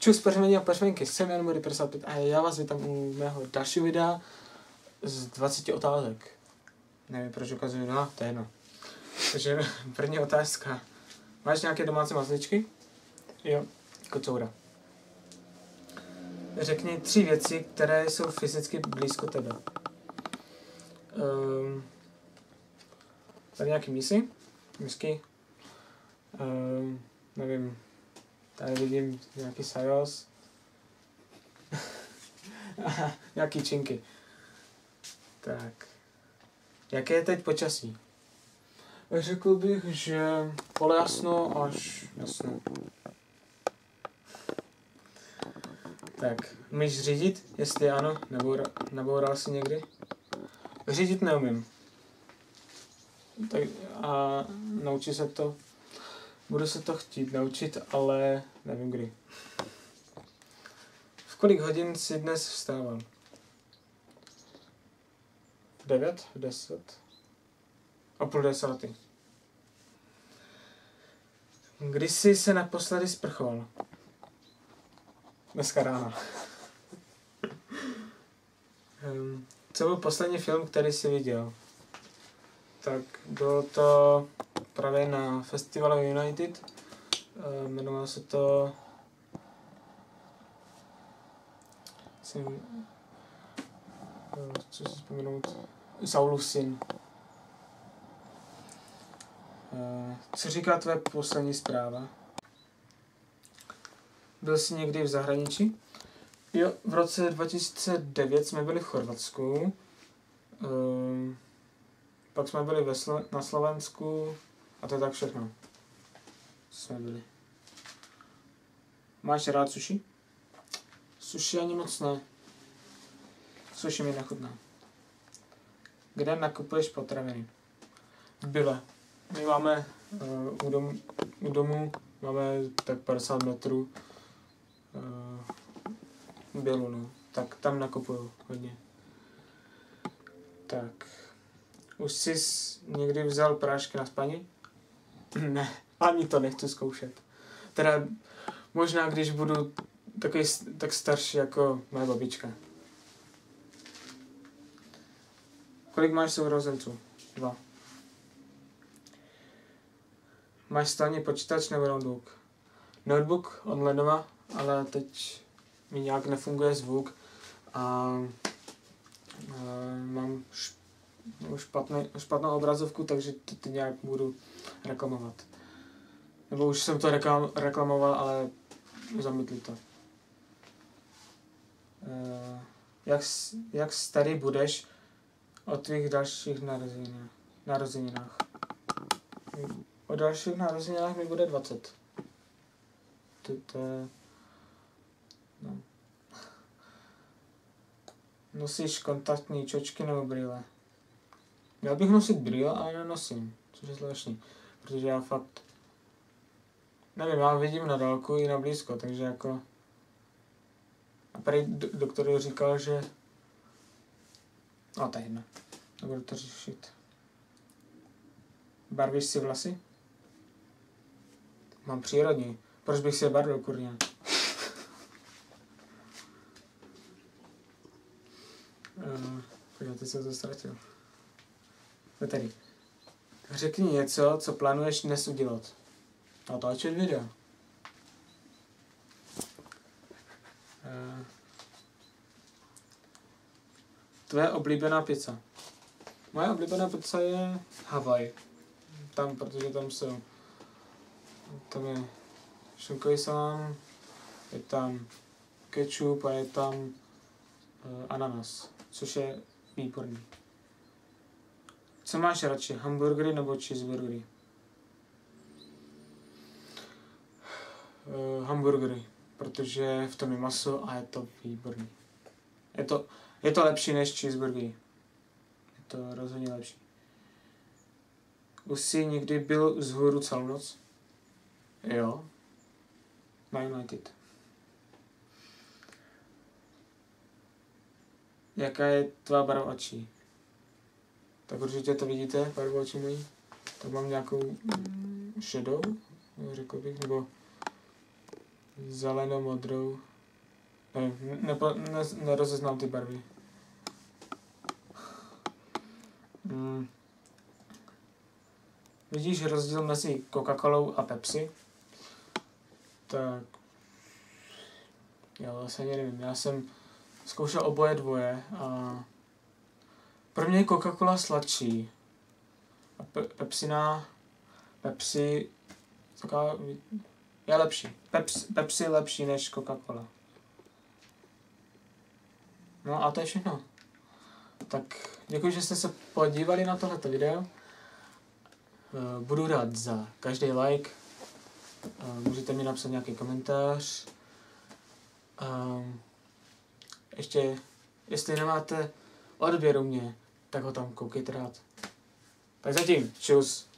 Čus peřmení a peřmenky, jsem Jan Mori 55 a já vás vítám u mého dalšího videa z 20 otázek. Nevím, proč ukazuju, no, to je jedno. Takže první otázka. Máš nějaké domácí mazličky? Jo, kocoura. Řekni 3 věci, které jsou fyzicky blízko tebe. Tady nějaký misky. Nevím, tady vidím nějaký sajos. Nějaký činky. Tak. Jaké je teď počasí? Řekl bych, že polojasno až jasno. Tak, umíš řídit? Jestli ano, neboural jsi někdy? Řídit neumím. Tak a naučí se to. Budu se to chtít naučit, ale nevím kdy. V kolik hodin jsi dnes vstával? V 9? V 10? O půl 10. Kdy jsi se naposledy sprchoval? Dneska ráno. Co byl poslední film, který jsi viděl? Tak bylo to právě na festivalu United. Jmenovalo se to... Co si vzpomenout? Saulův syn. Co říká tvoje poslední zpráva? Byl jsi někdy v zahraničí? Jo, v roce 2009 jsme byli v Chorvatsku. Pak jsme byli na Slovensku a to je tak všechno. Jsme byli. Máš rád sushi? Sushi ani moc ne. Sushi mi nechutná. Kde nakupuješ potraviny? V Bile. My máme u domu máme tak 50 metrů Bilu, no. Tak tam nakupuju hodně. Tak. Už jsi někdy vzal prášky na spaní? Ne, ani to nechci zkoušet. Teda možná, když budu takový, tak starší jako moje babička. Kolik máš sourozenců? 2. Máš stálý počítač nebo notebook? Notebook od Lenovo, ale teď mi nějak nefunguje zvuk a mám špatnou obrazovku, takže to nějak budu reklamovat. Nebo už jsem to reklamoval, ale zamítli to. Jak starý budeš o tvých dalších narozeninách? O dalších narozeninách mi bude 20. To je... No. Nosíš kontaktní čočky nebo brýle? Měl bych nosit brýle, ale nenosím, což je zvláštní, protože já fakt, nevím, já vidím na dálku i na blízko, takže jako, a prý doktor říkal, že, no to je jedno, nebudu to řešit. Barvíš si vlasy? Mám přírodní, proč bych si je barvil, kurně? Teď jsem to ztratil. No tady. Řekni něco, co plánuješ dnes udělat. Natáčet video. Tvoje oblíbená pizza. Moje oblíbená pizza je Havaj. Tam, protože tam je šunkový salám, je tam ketchup a je tam ananas, což je výborný. Co máš radši, hamburgery nebo cheeseburgery? Hamburgery, protože v tom je maso a je to výborný. Je to lepší než cheeseburgery. Je to rozhodně lepší. Už jsi někdy byl vzhůru celou noc? Jo. Na United. Jaká je tvá barva očí? Tak určitě to vidíte, barvu očí mojí. Tak mám nějakou šedou, řekl bych, nebo Zelenou-modrou. Nerozeznám ty barvy. Vidíš rozdíl mezi Coca-Colou a Pepsi? Tak. Já vlastně nevím. Já jsem zkoušel oboje dvoje a pro mě je Coca-Cola sladší. A Pepsi taková je lepší. Pepsi je lepší než Coca-Cola. No a to je všechno. Tak děkuji, že jste se podívali na tohleto video. Budu rád za každý like. Můžete mi napsat nějaký komentář. Ještě, jestli nemáte odběr u mě, tak ho tam koukejte rád. Tak zatím, čus.